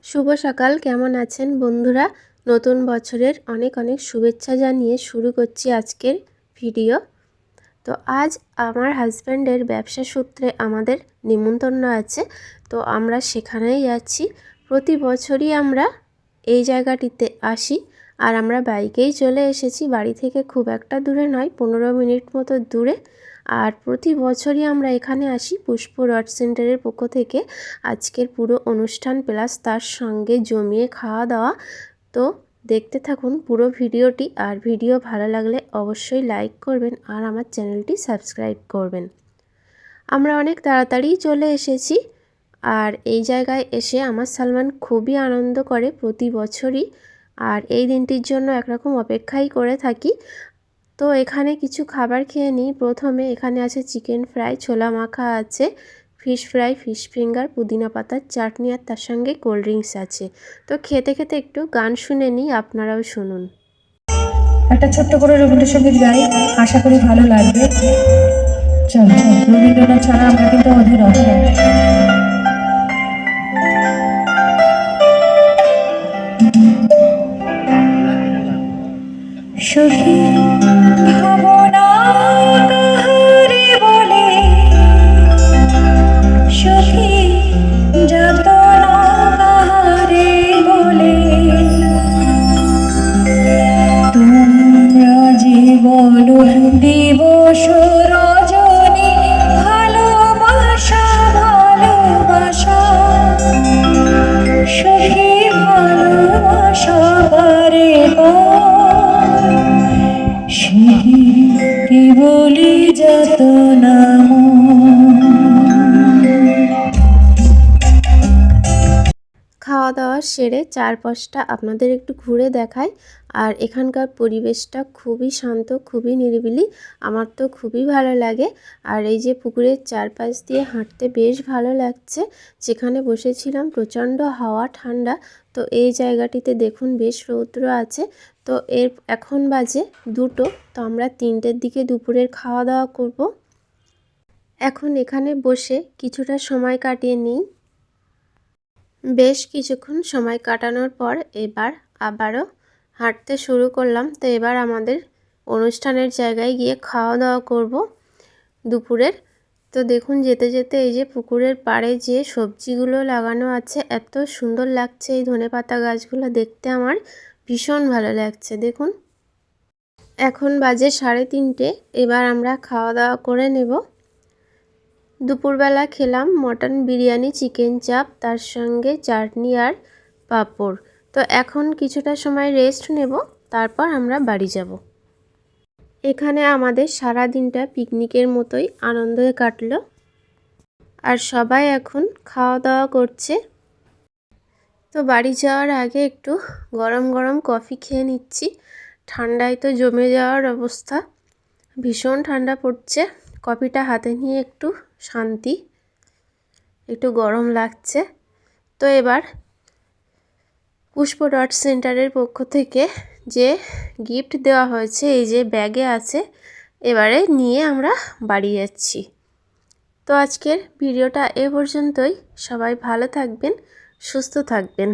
শুভ সকাল। কেমন আছেন বন্ধুরা? নতুন বছরের অনেক অনেক শুভেচ্ছা জানিয়ে শুরু করছি আজকের ভিডিও। তো আজ আমার হাজব্যান্ডের ব্যবসা সূত্রে আমাদের নিমন্ত্রণ আছে, তো আমরা সেখানেই যাচ্ছি। প্রতি বছরই আমরা এই জায়গাটিতে আসি, আর আমরা বাইকেই চলে এসেছি। বাড়ি থেকে খুব একটা দূরে নয়, 15 মিনিট মতো দূরে। আর প্রতি বছরই আমরা এখানে আসি পুষ্প রড সেন্টারের পক্ষ থেকে। আজকের পুরো অনুষ্ঠান প্লাস তার সঙ্গে জমিয়ে খাওয়া দাওয়া। তো দেখতে থাকুন পুরো ভিডিওটি, আর ভিডিও ভালো লাগলে অবশ্যই লাইক করবেন আর আমার চ্যানেলটি সাবস্ক্রাইব করবেন। আমরা অনেক তাড়াতাড়ি চলে এসেছি, আর এই জায়গায় এসে আমার সালমান খুবই আনন্দ করে প্রতি বছরই, আর এই দিনটির জন্য একরকম অপেক্ষাই করে থাকি। তো এখানে কিছু খাবার খেয়ে নিই। প্রথমে এখানে আছে চিকেন ফ্রাই, ছোলা মাখা আছে, ফিশ ফ্রাই, ফিশ ফিঙ্গার, পুদিনা পাতার চাটনি, আর তার সঙ্গে কোল্ড ড্রিঙ্কস আছে। তো খেতে খেতে একটু গান শুনে নিই, আপনারাও শুনুন। একটা ছোট্ট করে রবীন্দ্রসঙ্গীত গাই, আশা করি ভালো লাগবে। চলো, রবীন্দ্রনাথ ছাড়া আমরা কিন্তু অধীর আছি। সখী ভাবনা কাহারে বলে, সখী যাতনা কাহারে বলে, তোমরা যে বলো দিবস রজনী ভালোবাসা ভালোবাসা, সখী ভালোবাসা পারে সখী কি বলি যাতনা। খাওয়া দাওয়া সেরে চারপাশটা আপনাদের একটু ঘুরে দেখাই। আর এখানকার পরিবেশটা খুবই শান্ত, খুবই নিরিবিলি, আমার তো খুবই ভালো লাগে। আর এই যে পুকুরের চারপাশ দিয়ে হাঁটতে বেশ ভালো লাগছে। যেখানে বসেছিলাম প্রচণ্ড হাওয়া, ঠান্ডা। তো এই জায়গাটিতে দেখুন বেশ রৌদ্র আছে। তো এখন বাজে 2টো, তো আমরা 3টের দিকে দুপুরের খাওয়া দাওয়া করব। এখন এখানে বসে কিছুটা সময় কাটিয়ে নিই। বেশ কিছুক্ষণ সময় কাটানোর পর এবার আবারও হাঁটতে শুরু করলাম। তো এবার আমাদের অনুষ্ঠানের জায়গায় গিয়ে খাওয়া দাওয়া করব দুপুরের। তো দেখুন যেতে যেতে এই যে পুকুরের পাড়ে যে সবজিগুলো লাগানো আছে, এত সুন্দর লাগছে এই ধনেপাতা গাছগুলো দেখতে, আমার ভীষণ ভালো লাগছে। দেখুন এখন বাজে 3:30। এবার আমরা খাওয়া দাওয়া করে নেব। দুপুরবেলা খেলাম মটন বিরিয়ানি, চিকেন চাপ, তার সঙ্গে চাটনি আর পাঁপড়। তো এখন কিছুটা সময় রেস্ট নেব, তারপর আমরা বাড়ি যাব। এখানে আমাদের সারা দিনটা পিকনিকের মতোই আনন্দে কাটলো, আর সবাই এখন খাওয়া দাওয়া করছে। তো বাড়ি যাওয়ার আগে একটু গরম গরম কফি খেয়ে নিচ্ছি। ঠান্ডায় তো জমে যাওয়ার অবস্থা, ভীষণ ঠান্ডা পড়ছে। কফিটা হাতে নিয়ে একটু শান্তি, একটু গরম লাগছে। তো এবার পুষ্প ডট সেন্টারের পক্ষ থেকে যে গিফট দেওয়া হয়েছে এই যে ব্যাগে আছে, এবারে নিয়ে আমরা বাড়ি যাচ্ছি। তো আজকের ভিডিওটা এ পর্যন্তই। সবাই ভালো থাকবেন, সুস্থ থাকবেন।